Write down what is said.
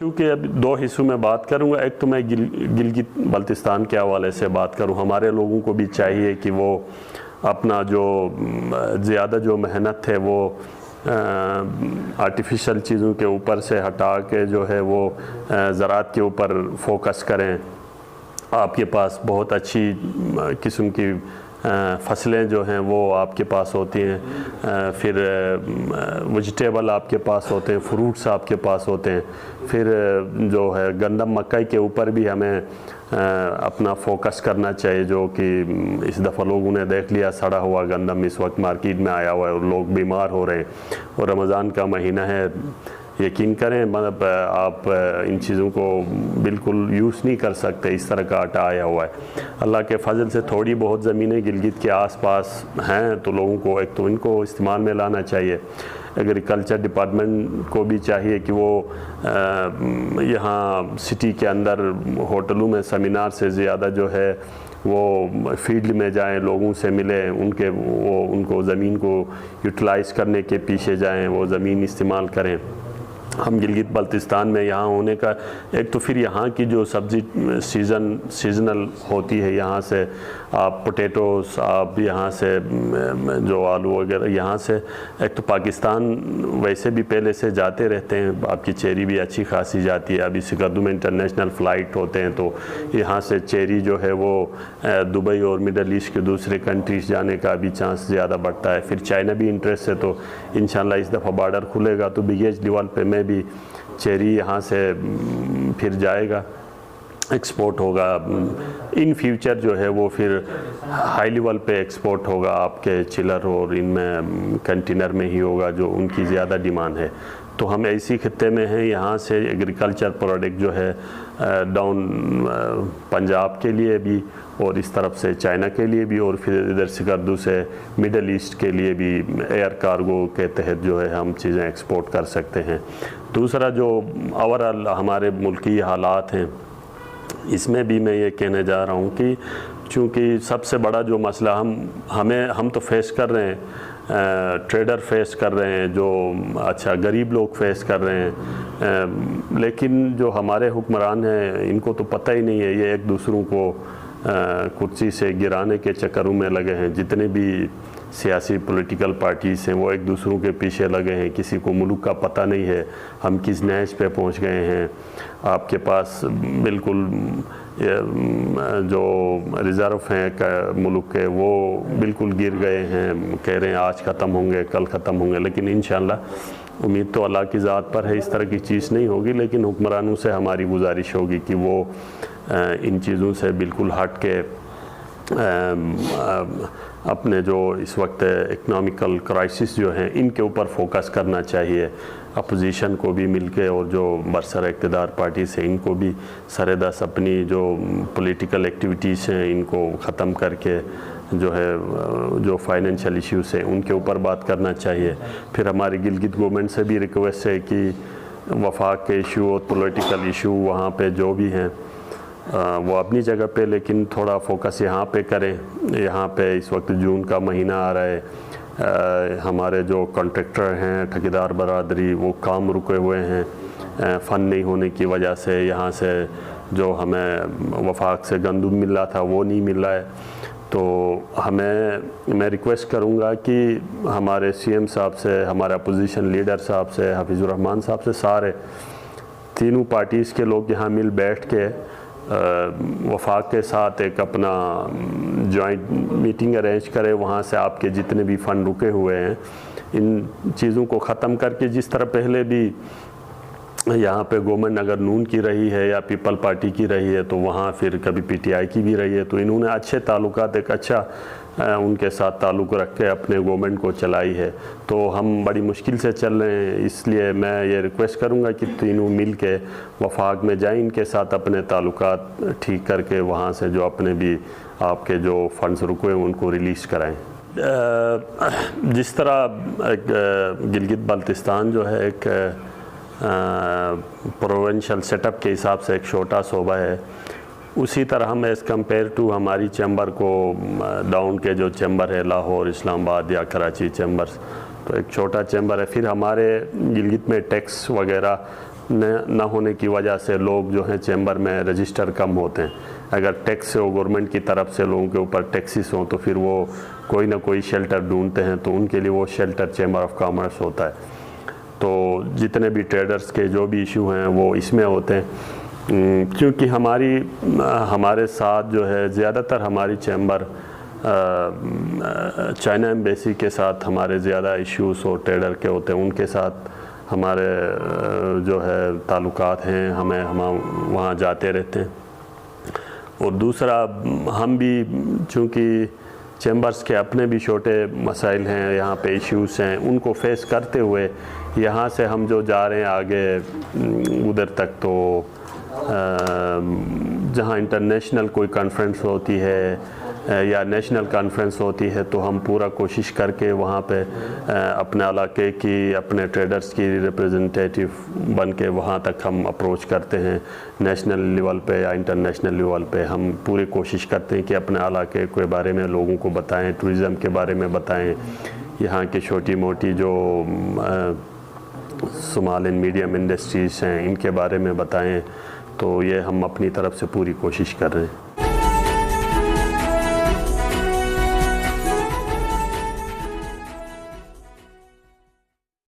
क्योंकि अब दो हिस्सों में बात करूंगा। एक तो मैं गिलगित बल्तिस्तान के हवाले से बात करूं। हमारे लोगों को भी चाहिए कि वो अपना जो ज़्यादा जो मेहनत है वो आर्टिफिशियल चीज़ों के ऊपर से हटा के जो है वो ज़राअत के ऊपर फोकस करें। आपके पास बहुत अच्छी किस्म की फसलें जो हैं वो आपके पास होती हैं, फिर वेजिटेबल आपके पास होते हैं, फ्रूट्स आपके पास होते हैं, फिर जो है गंदम मकई के ऊपर भी हमें अपना फोकस करना चाहिए, जो कि इस दफ़ा लोगों ने देख लिया सड़ा हुआ गंदम इस वक्त मार्केट में आया हुआ है और लोग बीमार हो रहे हैं और रमज़ान का महीना है। यकीन करें मतलब आप इन चीज़ों को बिल्कुल यूज़ नहीं कर सकते, इस तरह का आटा आया हुआ है। अल्लाह के फजल से थोड़ी बहुत ज़मीनें गिलगित के आसपास हैं तो लोगों को एक तो इनको इस्तेमाल में लाना चाहिए। एग्रीकल्चर डिपार्टमेंट को भी चाहिए कि वो यहाँ सिटी के अंदर होटलों में सेमिनार से ज़्यादा जो है वो फील्ड में जाएं, लोगों से मिलें, उनको ज़मीन को यूटिलाइज़ करने के पीछे जाएं, वो ज़मीन इस्तेमाल करें। हम गिलगित बल्तिस्तान में यहाँ होने का एक तो फिर यहाँ की जो सब्ज़ी सीज़नल होती है, यहाँ से आप पोटैटोस, आप यहाँ से जो आलू वगैरह यहाँ से, एक तो पाकिस्तान वैसे भी पहले से जाते रहते हैं, आपकी चेरी भी अच्छी खासी जाती है। अभी सिकंदर में इंटरनेशनल फ़्लाइट होते हैं तो यहाँ से चेरी जो है वो दुबई और मिडल ईस्ट के दूसरे कंट्रीज़ जाने का भी चांस ज़्यादा बढ़ता है। फिर चाइना भी इंटरेस्ट है तो इंशाल्लाह इस दफ़ा बॉर्डर खुलेगा तो बिगेज लेवल पे में भी चेरी यहाँ से फिर जाएगा, एक्सपोर्ट होगा। इन फ्यूचर जो है वो फिर हाई लेवल पे एक्सपोर्ट होगा, आपके चिलर और इनमें कंटेनर में ही होगा जो उनकी ज़्यादा डिमांड है। तो हम ऐसी खित्ते में हैं, यहाँ से एग्रीकल्चर प्रोडक्ट जो है डाउन पंजाब के लिए भी और इस तरफ से चाइना के लिए भी और फिर इधर सिकंदर से मिडल ईस्ट के लिए भी एयर कार्गो के तहत जो है हम चीज़ें एक्सपोर्ट कर सकते हैं। दूसरा जो ओवरऑल हमारे मुल्की हालात हैं इसमें भी मैं ये कहने जा रहा हूँ कि चूँकि सबसे बड़ा जो मसला हम तो फेस कर रहे हैं, ट्रेडर फेस कर रहे हैं, जो गरीब लोग फेस कर रहे हैं, लेकिन जो हमारे हुक्मरान हैं इनको तो पता ही नहीं है, ये एक दूसरों को कुर्सी से गिराने के चक्करों में लगे हैं। जितने भी सियासी पॉलिटिकल पार्टीज़ हैं वो एक दूसरों के पीछे लगे हैं, किसी को मुल्क का पता नहीं है हम किस नहज पे पहुंच गए हैं। आपके पास बिल्कुल जो रिज़र्व हैं मुल्क के वो बिल्कुल गिर गए हैं, कह रहे हैं आज ख़त्म होंगे, कल ख़त्म होंगे, लेकिन इंशाअल्लाह उम्मीद तो अल्लाह की ज़ात पर है इस तरह की चीज़ नहीं होगी। लेकिन हुक्मरानों से हमारी गुजारिश होगी कि वो इन चीज़ों से बिल्कुल हट के अपने जो इस वक्त इकनॉमिकल क्राइसिस जो हैं इनके ऊपर फोकस करना चाहिए। अपोजिशन को भी मिलके और जो बरसर इक़्तिदार पार्टी से इनको भी सरेदस अपनी जो पॉलिटिकल एक्टिविटीज़ हैं इनको ख़त्म करके जो है जो फाइनेंशियल इश्यूज़ हैं उनके ऊपर बात करना चाहिए। फिर हमारी गिलगित गवर्नमेंट से भी रिक्वेस्ट है कि वफाक के इशू और पॉलिटिकल इशू वहाँ पे जो भी हैं वो अपनी जगह पे, लेकिन थोड़ा फोकस यहाँ पे करें। यहाँ पे इस वक्त जून का महीना आ रहा है, हमारे जो कॉन्ट्रैक्टर हैं ठेकेदार बरादरी वो काम रुके हुए हैं फ़ंड नहीं होने की वजह से। यहाँ से जो हमें वफाक से गंदम मिल रहा था वो नहीं मिल रहा है। तो मैं रिक्वेस्ट करूँगा कि हमारे CM साहब से, हमारे अपोजिशन लीडर साहब से, हफीज़ुर रहमान साहब से, सारे तीनों पार्टीज़ के लोग यहाँ मिल बैठ के वफाक के साथ एक अपना जॉइंट मीटिंग अरेंज करें। वहाँ से आपके जितने भी फ़ंड रुके हुए हैं इन चीज़ों को ख़त्म करके, जिस तरह पहले भी यहाँ पे गवर्नमेंट अगर नून की रही है या पीपल पार्टी की रही है तो वहाँ फिर कभी PTI की भी रही है, तो इन्होंने अच्छे ताल्लुकात, एक अच्छा उनके साथ ताल्लुक़ रख के अपने गवर्नमेंट को चलाई है। तो हम बड़ी मुश्किल से चल रहे हैं, इसलिए मैं ये रिक्वेस्ट करूँगा कि तीनों मिल के वफाक में जाएं, इनके साथ अपने ताल्लुकात ठीक करके वहाँ से जो अपने भी आपके जो फंड्स रुके हैं उनको रिलीज़ कराएं। जिस तरह गिलगित बल्तिस्तान जो है एक प्रोविंशियल सेटअप के हिसाब से एक छोटा सूबा है, उसी तरह हम एज़ कम्पेयर टू हमारी चैम्बर को डाउन के जो चैम्बर है लाहौर, इस्लामाबाद या कराची चैम्बर्स, तो एक छोटा चैम्बर है। फिर हमारे गिलगित में टैक्स वगैरह न होने की वजह से लोग जो हैं चैम्बर में रजिस्टर कम होते हैं। अगर टैक्स हो गवर्नमेंट की तरफ से लोगों के ऊपर टैक्सेस हों तो फिर वो कोई ना कोई शेल्टर ढूंढते हैं, तो उनके लिए वो शेल्टर चैम्बर ऑफ कॉमर्स होता है। तो जितने भी ट्रेडर्स के जो भी इशू हैं वो इसमें होते हैं। क्योंकि हमारे साथ जो है ज़्यादातर हमारी चैम्बर चाइना एम्बेसी के साथ हमारे ज़्यादा इश्यूज़ और ट्रेडर के होते हैं, उनके साथ हमारे जो है ताल्लुकात हैं, हम वहाँ जाते रहते हैं। और दूसरा, हम भी चूँकि चैम्बर्स के अपने भी छोटे मसाइल हैं, यहाँ पे इश्यूज़ हैं, उनको फेस करते हुए यहाँ से हम जो जा रहे हैं आगे उधर तक, तो जहाँ इंटरनेशनल कोई कॉन्फ्रेंस होती है या नेशनल कॉन्फ्रेंस होती है तो हम पूरा कोशिश करके वहाँ पे अपने इलाके की, अपने ट्रेडर्स की रिप्रेजेंटेटिव बन के वहाँ तक हम अप्रोच करते हैं। नेशनल लेवल पे या इंटरनेशनल लेवल पे हम पूरी कोशिश करते हैं कि अपने इलाके के बारे में लोगों को बताएं, टूरिज़म के बारे में बताएं, यहाँ की छोटी मोटी जो स्मॉल एंड मीडियम इंडस्ट्रीज़ हैं इनके बारे में बताएं। तो ये हम अपनी तरफ से पूरी कोशिश कर रहे हैं।